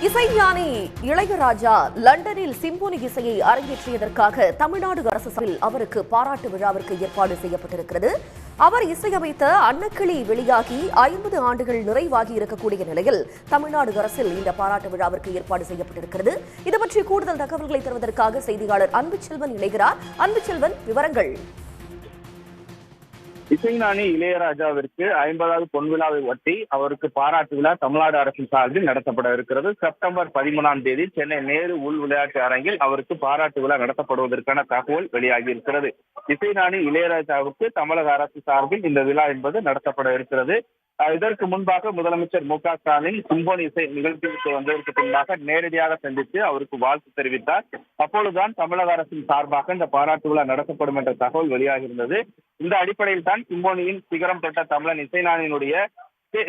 இசைஞானி இளையராஜா லண்டனில் சிம்போனி இசையை அரங்கேற்றியதற்காக தமிழ்நாடு அரசு சார்பில் அவருக்கு பாராட்டு விழாவிற்கு ஏற்பாடு செய்யப்பட்டிருக்கிறது. அவர் இசையமைத்த அன்னக்கிளி வெளியாகி 50 ஆண்டுகள் நிறைவாகி இருக்கக்கூடிய நிலையில் தமிழ்நாடு அரசில் இந்த பாராட்டு விழாவிற்கு ஏற்பாடு செய்யப்பட்டிருக்கிறது. இது பற்றி கூடுதல் தகவல்களை தருவதற்காக செய்தியாளர் அன்புச்செல்வன் இணைகிறார். அன்புச்செல்வன், விவரங்கள். இசைஞானி இளையராஜாவிற்கு 50வது பொன்விழாவை ஒட்டி அவருக்கு பாராட்டு விழா தமிழ்நாடு அரசின் சார்பில் நடத்தப்பட இருக்கிறது. செப்டம்பர் 13ஆம் தேதி சென்னை நேரு உள் விளையாட்டு அரங்கில் அவருக்கு பாராட்டு விழா நடத்தப்படுவதற்கான தகவல் வெளியாகி இருக்கிறது. இசைஞானி இளையராஜாவுக்கு தமிழக அரசு சார்பில் இந்த விழா என்பது நடத்தப்பட இருக்கிறது. இதற்கு முன்பாக முதலமைச்சர் மு க ஸ்டாலின் சிம்போனி இசை நிகழ்ச்சிக்கு வந்ததற்கு பின்பாக நேரடியாக சந்தித்து அவருக்கு வாழ்த்து தெரிவித்தார். அப்பொழுதுதான் தமிழக அரசின் சார்பாக இந்த பாராட்டு விழா நடத்தப்படும் என்ற தகவல் வெளியாகி இருந்தது. இந்த அடிப்படையில் தான் சிம்போனியின் சிகரம் தொட்ட தமிழன்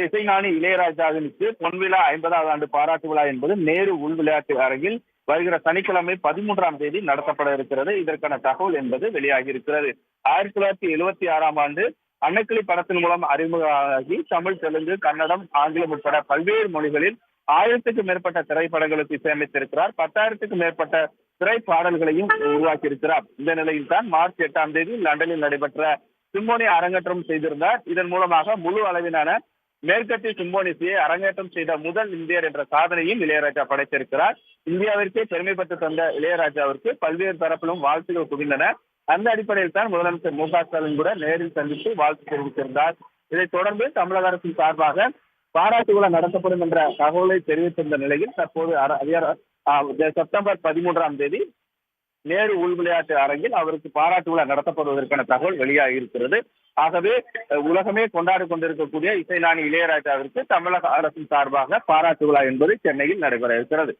இசைஞானி இளையராஜாவிற்கு பொன்விழா 50வது ஆண்டு பாராட்டு விழா என்பது நேரு உள் விளையாட்டு அரங்கில் வருகிற சனிக்கிழமை 13ஆம் தேதி நடத்தப்பட இருக்கிறது. இதற்கான தகவல் என்பது வெளியாகி இருக்கிறது. 1976ஆம் ஆண்டு அன்னக்கிளி படத்தின் மூலம் அறிமுகமாகி தமிழ், தெலுங்கு, கன்னடம், ஆங்கிலம் உட்பட பல்வேறு மொழிகளில் 1000க்கும் மேற்பட்ட திரைப்படங்களுக்கு இசையமைத்திருக்கிறார். 10,000க்கும் மேற்பட்ட திரைப்பாடல்களையும் உருவாக்கி இருக்கிறார். இந்த நிலையில் தான் மார்ச் 8ஆம் தேதி லண்டனில் நடைபெற்ற சிம்போனி அரங்கேற்றம் செய்திருந்தார். இதன் மூலமாக முழு அளவிலான மேற்கத்திய சிம்போனி இசையை அரங்கேற்றம் செய்த முதல் இந்தியர் என்ற சாதனையும் இளையராஜா படைத்திருக்கிறார். இந்தியாவிற்கே பெருமை பெற்று தந்த இளையராஜாவிற்கு பல்வேறு தரப்பிலும் வாழ்த்துகள் குவிந்தன. அந்த அடிப்படையில் தான் முதலமைச்சர் மு க ஸ்டாலின் கூட நேரில் சந்தித்து வாழ்த்து தெரிவித்திருந்தார். இதைத் தொடர்ந்து தமிழக அரசின் சார்பாக பாராட்டு விழா நடத்தப்படும் என்ற தகவலை தெரிவித்திருந்த நிலையில் தற்போது செப்டம்பர் 13ஆம் தேதி நேரு உள் விளையாட்டு அரங்கில் அவருக்கு பாராட்டு விழா நடத்தப்படுவதற்கான தகவல் வெளியாகி இருக்கிறது. ஆகவே உலகமே கொண்டாடி கொண்டிருக்கக்கூடிய இசைஞானி இளையராஜாவிற்கு தமிழக அரசின் சார்பாக பாராட்டு விழா என்பது சென்னையில் நடைபெற இருக்கிறது.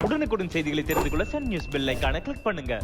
உடனுக்குடன் செய்திகளை தெரிந்து கொள்ள சன் நியூஸ் பெல் ஐகானை கிளிக் பண்ணுங்க.